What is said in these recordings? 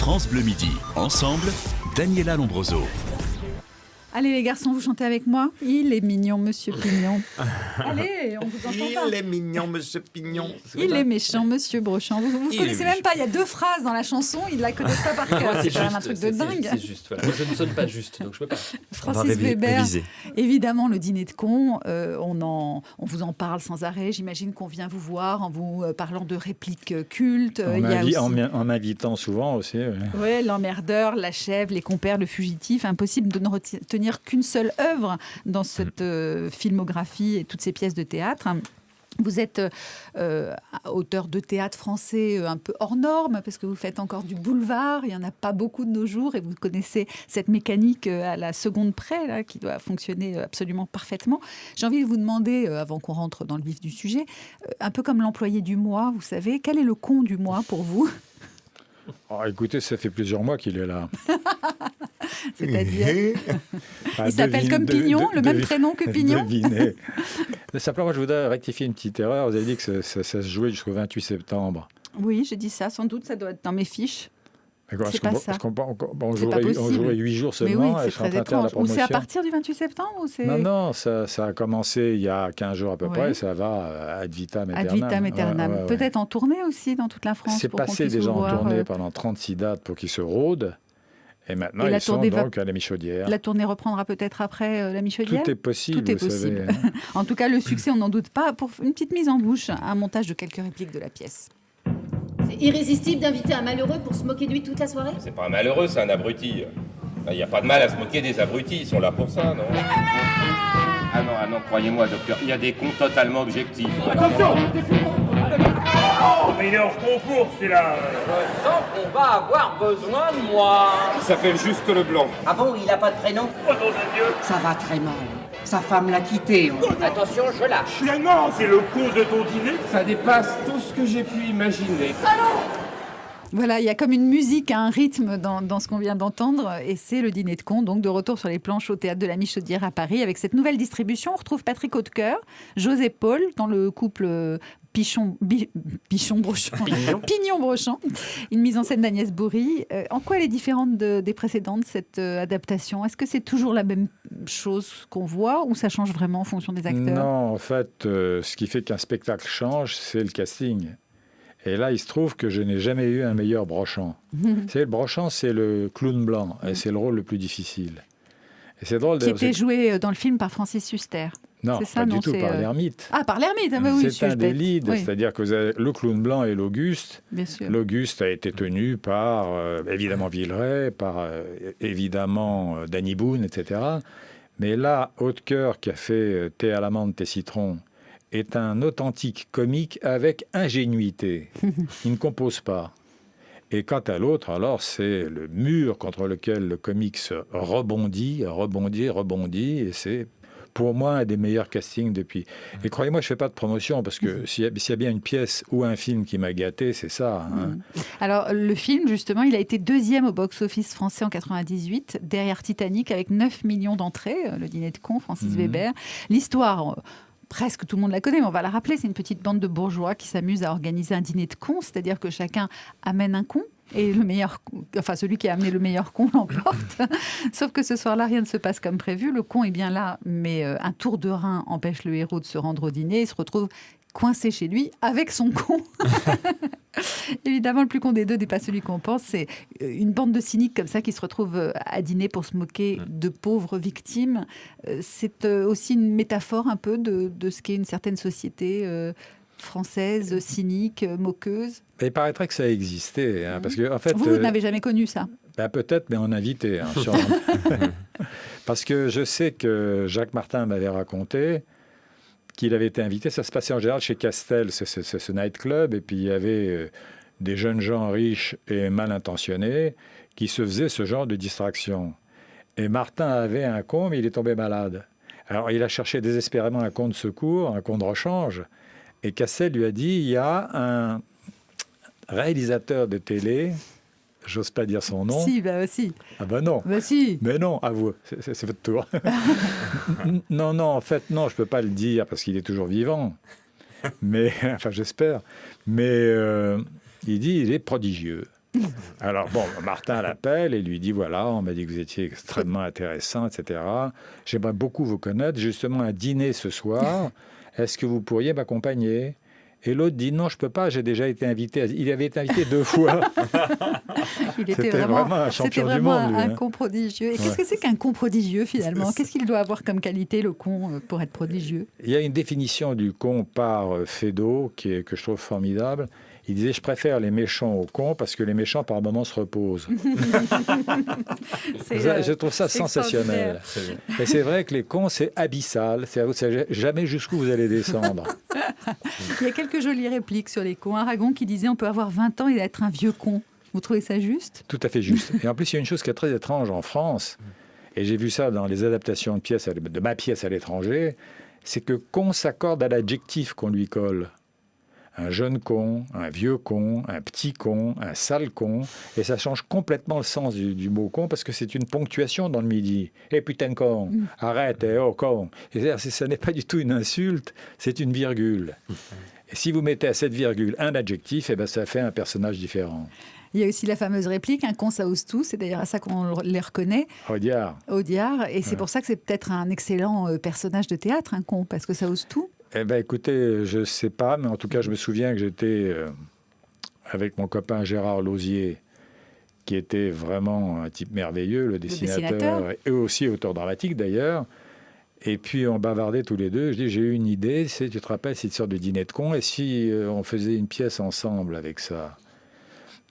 France Bleu Midi. Ensemble, Daniela Lombroso. Allez les garçons, vous chantez avec moi. Il est mignon, Monsieur Pignon. Allez, on vous entend pas. Il est mignon, Monsieur Pignon. Il est méchant, Monsieur Brochant. Vous ne connaissez même pas, il y a 2 phrases dans la chanson, ils ne la connaissent pas par cœur. C'est quand même un truc de dingue. C'est juste, voilà. Moi, je ne sonne pas juste, donc je peux pas. Francis Weber, évidemment, le dîner de cons, on vous en parle sans arrêt. J'imagine qu'on vient vous voir en vous parlant de répliques cultes. En m'invitant souvent aussi. Oui, l'emmerdeur, la chèvre, les compères, le fugitif. Impossible de ne retenir qu'une seule œuvre dans cette filmographie et toutes ces pièces de théâtre. Vous êtes auteur de théâtre français un peu hors norme, parce que vous faites encore du boulevard, il n'y en a pas beaucoup de nos jours, et vous connaissez cette mécanique à la seconde près, là, qui doit fonctionner absolument parfaitement. J'ai envie de vous demander, avant qu'on rentre dans le vif du sujet, un peu comme l'employé du mois, vous savez, quel est le con du mois pour vous ? Oh, écoutez, ça fait plusieurs mois qu'il est là. C'est-à-dire il s'appelle comme Pignon, le même prénom que Pignon. Devinez. Simplement, je voudrais rectifier une petite erreur. Vous avez dit que ça se jouait jusqu'au 28 septembre. Oui, j'ai dit ça. Sans doute, ça doit être dans mes fiches. C'est pas ça. On jouerait 8 jours seulement. Mais oui, c'est très étrange. Ou c'est à partir du 28 septembre ou c'est... Non, ça a commencé il y a 15 jours à peu près. Ça va ad vitam aeternam. Ad vitam aeternam. Peut-être en tournée aussi dans toute la France. C'est passé déjà en tournée pendant 36 dates pour qu'ils se rôdent. Et maintenant, ils sont donc à la Michaudière. La tournée reprendra peut-être après la Michaudière. Tout est possible, Tout est possible. En tout cas, le succès, on n'en doute pas. Pour une petite mise en bouche, un montage de quelques répliques de la pièce. C'est irrésistible d'inviter un malheureux pour se moquer de lui toute la soirée ? C'est pas un malheureux, c'est un abruti. Il n'y a pas de mal à se moquer des abrutis, ils sont là pour ça, non ? Ah non, croyez-moi, docteur, il y a des cons totalement objectifs. Attention ! Oh, mais il est hors concours, celui-là. Je sens qu'on va avoir besoin de moi. Il s'appelle Juste Leblanc. Ah bon, il n'a pas de prénom ? Oh nom de Dieu ! Ça va très mal. Sa femme l'a quitté. Attention, je lâche. Mais non, c'est le coup de ton dîner. Ça dépasse tout ce que j'ai pu imaginer. Voilà, il y a comme une musique, un rythme dans ce qu'on vient d'entendre, et c'est le dîner de cons, donc de retour sur les planches au Théâtre de la Michaudière à Paris. Avec cette nouvelle distribution, on retrouve Patrick Hautecoeur, José Paul, dans le couple Pignon-Brochant, une mise en scène d'Agnès Bourri. En quoi elle est différente des précédentes, cette adaptation ? Est-ce que c'est toujours la même chose qu'on voit, ou ça change vraiment en fonction des acteurs ? Non, en fait, ce qui fait qu'un spectacle change, c'est le casting. Et là, il se trouve que je n'ai jamais eu un meilleur Brochant. Le Brochant, c'est le clown blanc, et c'est le rôle le plus difficile. Et c'est drôle. Qui était joué dans le film par Francis Huster. Non, c'est ça, pas du tout, par l'ermite. Ah, par l'ermite, oui. C'est un des leads, c'est-à-dire que vous avez le clown blanc et l'Auguste. Bien sûr. L'Auguste a été tenu par, évidemment, Villeray, par, évidemment, Danny Boone, etc. Mais là, Hautecoeur, qui a fait Thé à l'amande, thé citron, est un authentique comique avec ingénuité. Il ne compose pas. Et quant à l'autre, alors, c'est le mur contre lequel le comique se rebondit, et c'est, pour moi, un des meilleurs castings depuis. Et croyez-moi, je ne fais pas de promotion, parce que s'il y a bien une pièce ou un film qui m'a gâté, c'est ça. Hein. Alors, le film, justement, il a été 2e au box-office français en 98, derrière Titanic, avec 9 millions d'entrées, le dîner de cons, Francis Weber. L'histoire... presque tout le monde la connaît, mais on va la rappeler. C'est une petite bande de bourgeois qui s'amuse à organiser un dîner de cons, c'est-à-dire que chacun amène un con et celui qui a amené le meilleur con l'emporte. Sauf que ce soir-là, rien ne se passe comme prévu. Le con est bien là, mais un tour de rein empêche le héros de se rendre au dîner. Il se retrouve coincé chez lui avec son con. Évidemment, le plus con des deux n'est pas celui qu'on pense. C'est une bande de cyniques comme ça qui se retrouvent à dîner pour se moquer de pauvres victimes. C'est aussi une métaphore un peu de ce qu'est une certaine société française, cynique, moqueuse. Il paraîtrait que ça existait. Hein, parce que, en fait, vous n'avez jamais connu ça ? Peut-être, mais en invité. Hein, parce que je sais que Jacques Martin m'avait raconté qu'il avait été invité. Ça se passait en général chez Castel, c'est ce nightclub, et puis il y avait des jeunes gens riches et mal intentionnés qui se faisaient ce genre de distraction. Et Martin avait un con, mais il est tombé malade. Alors il a cherché désespérément un con de secours, un con de rechange, et Castel lui a dit, il y a un réalisateur de télé, j'ose pas dire son nom. Si. Ah non. Si. Mais non, à vous, c'est votre tour. Non, en fait, non, je peux pas le dire parce qu'il est toujours vivant. Mais, enfin, j'espère. Mais il dit, il est prodigieux. Alors bon, Martin l'appelle et lui dit, voilà, on m'a dit que vous étiez extrêmement intéressant, etc. J'aimerais beaucoup vous connaître, justement un dîner ce soir. Est-ce que vous pourriez m'accompagner ? Et l'autre dit, non, je ne peux pas, j'ai déjà été invité. Il avait été invité 2 fois. C'était vraiment un champion du monde, lui, un hein. con prodigieux. Et qu'est-ce que c'est qu'un con prodigieux, finalement ? Qu'est-ce qu'il doit avoir comme qualité, le con, pour être prodigieux ? Il y a une définition du con par Feydeau que je trouve formidable. Il disait, je préfère les méchants aux cons parce que les méchants, par moments, se reposent. Je trouve ça sensationnel. Et c'est vrai que les cons, c'est abyssal. Vous ne savez jamais jusqu'où vous allez descendre. Il y a quelques jolies répliques sur les cons. Aragon qui disait, on peut avoir 20 ans et être un vieux con. Vous trouvez ça juste ? Tout à fait juste. Et en plus, il y a une chose qui est très étrange en France, et j'ai vu ça dans les adaptations de ma pièce à l'étranger, c'est que con s'accorde à l'adjectif qu'on lui colle. Un jeune con, un vieux con, un petit con, un sale con. Et ça change complètement le sens du mot con parce que c'est une ponctuation dans le midi. Eh putain de con, arrête, oh con. Et ça n'est pas du tout une insulte, c'est une virgule. Et si vous mettez à cette virgule un adjectif, eh ben ça fait un personnage différent. Il y a aussi la fameuse réplique, un con ça ose tout, c'est d'ailleurs à ça qu'on les reconnaît. Audiard. Et c'est pour ça que c'est peut-être un excellent personnage de théâtre, un con, parce que ça ose tout. Eh bien, écoutez, je ne sais pas, mais en tout cas, je me souviens que j'étais avec mon copain Gérard Lauzier, qui était vraiment un type merveilleux, le dessinateur, et aussi auteur dramatique d'ailleurs. Et puis, on bavardait tous les deux. Je dis, j'ai eu une idée, tu te rappelles, c'est une sorte de dîner de cons, et si on faisait une pièce ensemble avec ça ?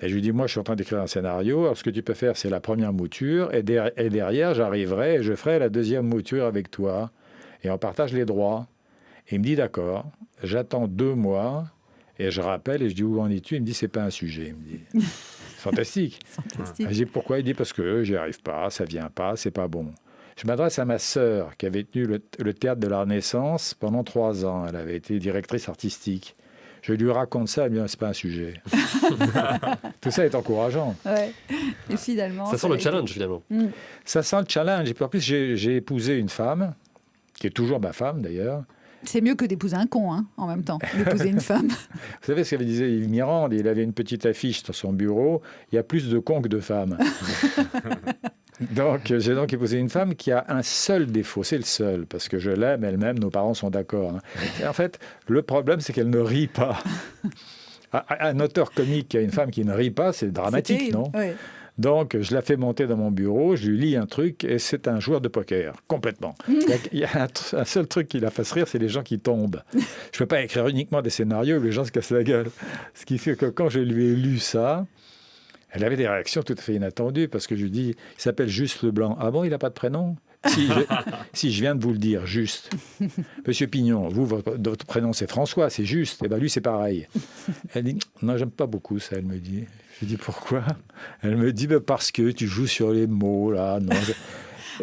Et je lui dis, moi, je suis en train d'écrire un scénario, alors ce que tu peux faire, c'est la première mouture, et derrière, j'arriverai et je ferai la deuxième mouture avec toi, et on partage les droits. Il me dit d'accord, j'attends 2 mois et je rappelle et je dis où en es-tu ? Il me dit c'est pas un sujet. Il me dit fantastique. Fantastique. Je dis pourquoi ? Il dit parce que j'y arrive pas, ça vient pas, c'est pas bon. Je m'adresse à ma sœur qui avait tenu le théâtre de la Renaissance pendant 3 ans. Elle avait été directrice artistique. Je lui raconte ça, elle me dit c'est pas un sujet. Tout ça est encourageant. Ouais. Et finalement, ça sent le challenge finalement. Ça sent le challenge. Et puis en plus j'ai épousé une femme qui est toujours ma femme d'ailleurs. C'est mieux que d'épouser un con, hein, en même temps, d'épouser une femme. Vous savez ce qu'avait disait Yves Mirande ? Il avait une petite affiche dans son bureau. Il y a plus de cons que de femmes. Donc, j'ai donc épousé une femme qui a un seul défaut. C'est le seul, parce que je l'aime, elle m'aime, nos parents sont d'accord. Et en fait, le problème, c'est qu'elle ne rit pas. Un auteur comique qui a une femme qui ne rit pas, c'est dramatique, non ? Ouais. Donc, je la fais monter dans mon bureau, je lui lis un truc, et c'est un joueur de poker, complètement. Il y a un seul truc qui la fasse rire, c'est les gens qui tombent. Je ne peux pas écrire uniquement des scénarios où les gens se cassent la gueule. Ce qui fait que quand je lui ai lu ça, elle avait des réactions tout à fait inattendues, parce que je lui dis, il s'appelle Juste Leblanc. Ah bon, il n'a pas de prénom ? Si je viens de vous le dire, Juste. Monsieur Pignon, votre prénom c'est François, c'est Juste. Et bien lui, c'est pareil. Elle dit, non, j'aime pas beaucoup ça, elle me dit. Je lui dis, pourquoi ? Elle me dit, parce que tu joues sur les mots, là. Non,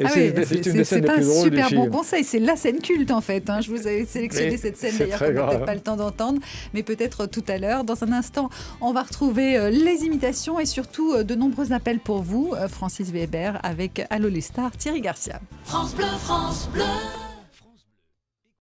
c'est pas un super bon conseil, c'est la scène culte en fait. Je vous ai sélectionné cette scène d'ailleurs qu'on n'a peut-être pas le temps d'entendre, mais peut-être tout à l'heure. Dans un instant, on va retrouver les imitations et surtout de nombreux appels pour vous, Francis Weber, avec Allô les stars, Thierry Garcia. France Bleu, France Bleu.